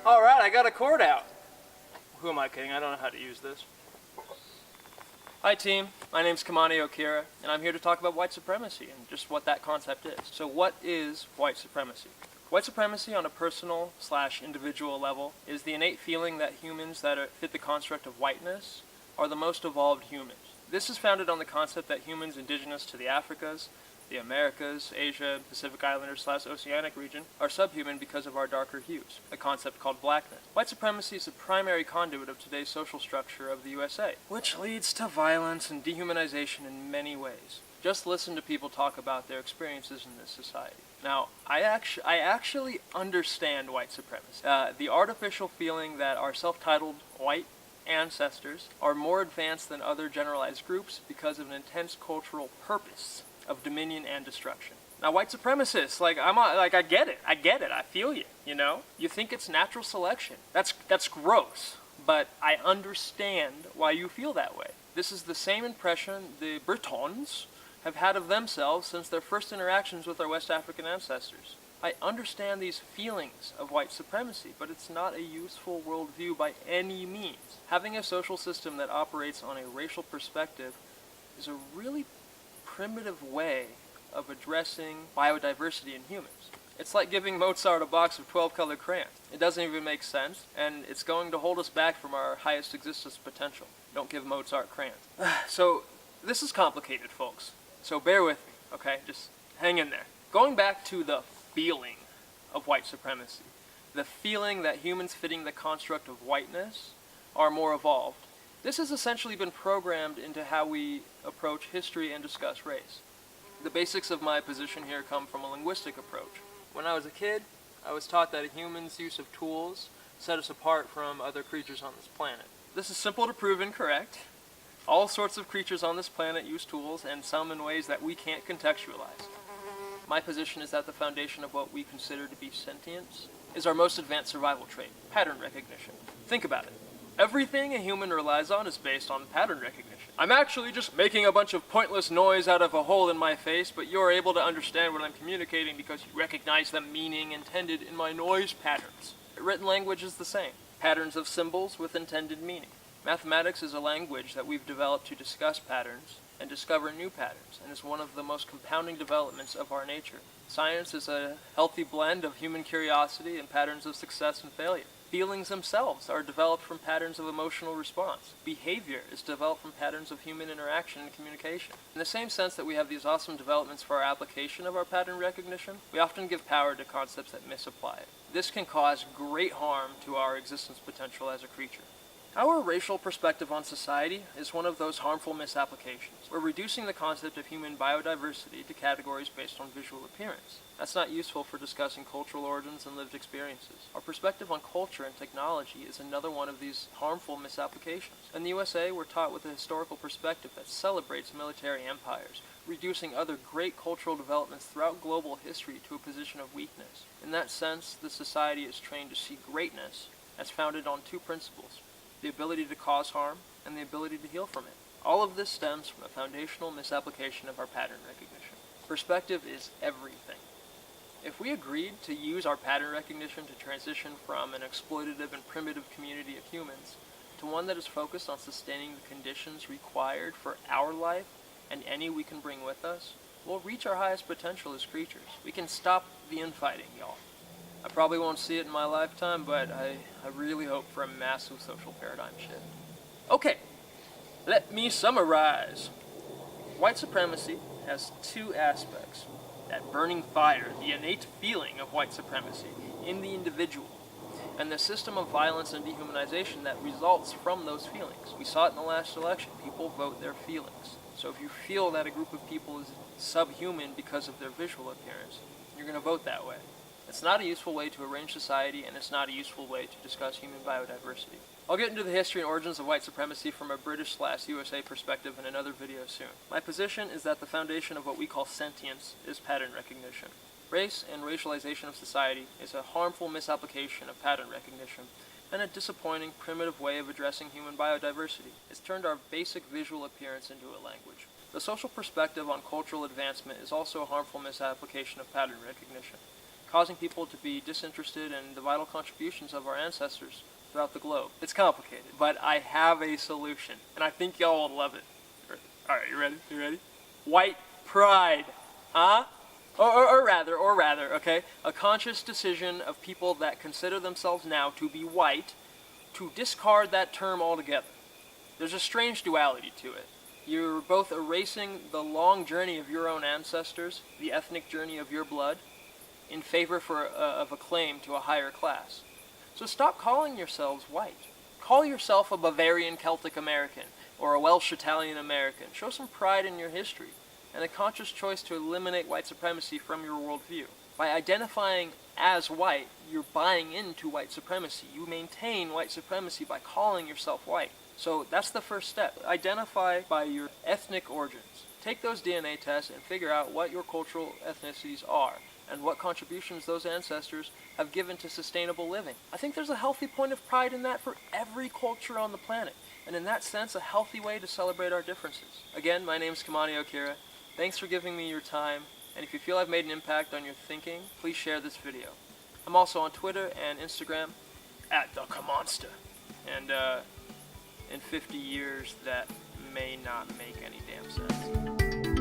Alright, I got a chord out. Who am I kidding? I don't know how to use this. Hi team, my name's Kamani Okira, and I'm here to talk about white supremacy and just what that concept is. So what is white supremacy? White supremacy on a personal/individual level is the innate feeling that humans that fit the construct of whiteness are the most evolved humans. This is founded on the concept that humans indigenous to the Africas, the Americas, Asia, Pacific Islander/Oceanic region are subhuman because of our darker hues, a concept called blackness. White supremacy is the primary conduit of today's social structure of the USA, which leads to violence and dehumanization in many ways. Just listen to people talk about their experiences in this society. Now, I actually understand white supremacy. The artificial feeling that our self-titled white ancestors are more advanced than other generalized groups because of an intense cultural purpose of dominion and destruction. Now, white supremacists, I get it, I feel you, you know? You think it's natural selection. That's gross, but I understand why you feel that way. This is the same impression the Bretons have had of themselves since their first interactions with our West African ancestors. I understand these feelings of white supremacy, but it's not a useful worldview by any means. Having a social system that operates on a racial perspective is a really primitive way of addressing biodiversity in humans. It's like giving Mozart a box of 12 colored crayons. It doesn't even make sense, and it's going to hold us back from our highest existence potential. Don't give Mozart crayons. So, this is complicated, folks. So bear with me, okay? Just hang in there. Going back to the feeling of white supremacy, the feeling that humans fitting the construct of whiteness are more evolved. This has essentially been programmed into how we approach history and discuss race. The basics of my position here come from a linguistic approach. When I was a kid, I was taught that a human's use of tools set us apart from other creatures on this planet. This is simple to prove incorrect. All sorts of creatures on this planet use tools, and some in ways that we can't contextualize. My position is that the foundation of what we consider to be sentience is our most advanced survival trait, pattern recognition. Think about it. Everything a human relies on is based on pattern recognition. I'm actually just making a bunch of pointless noise out of a hole in my face, but you're able to understand what I'm communicating because you recognize the meaning intended in my noise patterns. Written language is the same. Patterns of symbols with intended meaning. Mathematics is a language that we've developed to discuss patterns and discover new patterns, and is one of the most compounding developments of our nature. Science is a healthy blend of human curiosity and patterns of success and failure. Feelings themselves are developed from patterns of emotional response. Behavior is developed from patterns of human interaction and communication. In the same sense that we have these awesome developments for our application of our pattern recognition, we often give power to concepts that misapply it. This can cause great harm to our existence potential as a creature. Our racial perspective on society is one of those harmful misapplications. We're reducing the concept of human biodiversity to categories based on visual appearance. That's not useful for discussing cultural origins and lived experiences. Our perspective on culture and technology is another one of these harmful misapplications. In the USA, we're taught with a historical perspective that celebrates military empires, reducing other great cultural developments throughout global history to a position of weakness. In that sense, the society is trained to see greatness as founded on two principles: the ability to cause harm and the ability to heal from it. All of this stems from a foundational misapplication of our pattern recognition. Perspective is everything. If we agreed to use our pattern recognition to transition from an exploitative and primitive community of humans to one that is focused on sustaining the conditions required for our life and any we can bring with us, we'll reach our highest potential as creatures. We can stop the infighting, y'all. I probably won't see it in my lifetime, but I really hope for a massive social paradigm shift. Okay, let me summarize. White supremacy has two aspects: that burning fire, the innate feeling of white supremacy in the individual, and the system of violence and dehumanization that results from those feelings. We saw it in the last election. People vote their feelings. So if you feel that a group of people is subhuman because of their visual appearance, you're going to vote that way. It's not a useful way to arrange society, and it's not a useful way to discuss human biodiversity. I'll get into the history and origins of white supremacy from a British/USA perspective in another video soon. My position is that the foundation of what we call sentience is pattern recognition. Race and racialization of society is a harmful misapplication of pattern recognition and a disappointing, primitive way of addressing human biodiversity. It's turned our basic visual appearance into a language. The social perspective on cultural advancement is also a harmful misapplication of pattern recognition, causing people to be disinterested in the vital contributions of our ancestors throughout the globe. It's complicated, but I have a solution, and I think y'all will love it. Alright, you ready? You ready? White pride. Huh? Or rather, okay? A conscious decision of people that consider themselves now to be white to discard that term altogether. There's a strange duality to it. You're both erasing the long journey of your own ancestors, the ethnic journey of your blood, in favor of a claim to a higher class. So stop calling yourselves white. Call yourself a Bavarian Celtic American or a Welsh Italian American. Show some pride in your history and a conscious choice to eliminate white supremacy from your worldview. By identifying as white, you're buying into white supremacy. You maintain white supremacy by calling yourself white. So that's the first step. Identify by your ethnic origins. Take those DNA tests and figure out what your cultural ethnicities are and what contributions those ancestors have given to sustainable living. I think there's a healthy point of pride in that for every culture on the planet, and in that sense, a healthy way to celebrate our differences. Again, my name is Kamani Okira. Thanks for giving me your time, and if you feel I've made an impact on your thinking, please share this video. I'm also on Twitter and Instagram, @TheKamonster. And in 50 years, that may not make any damn sense.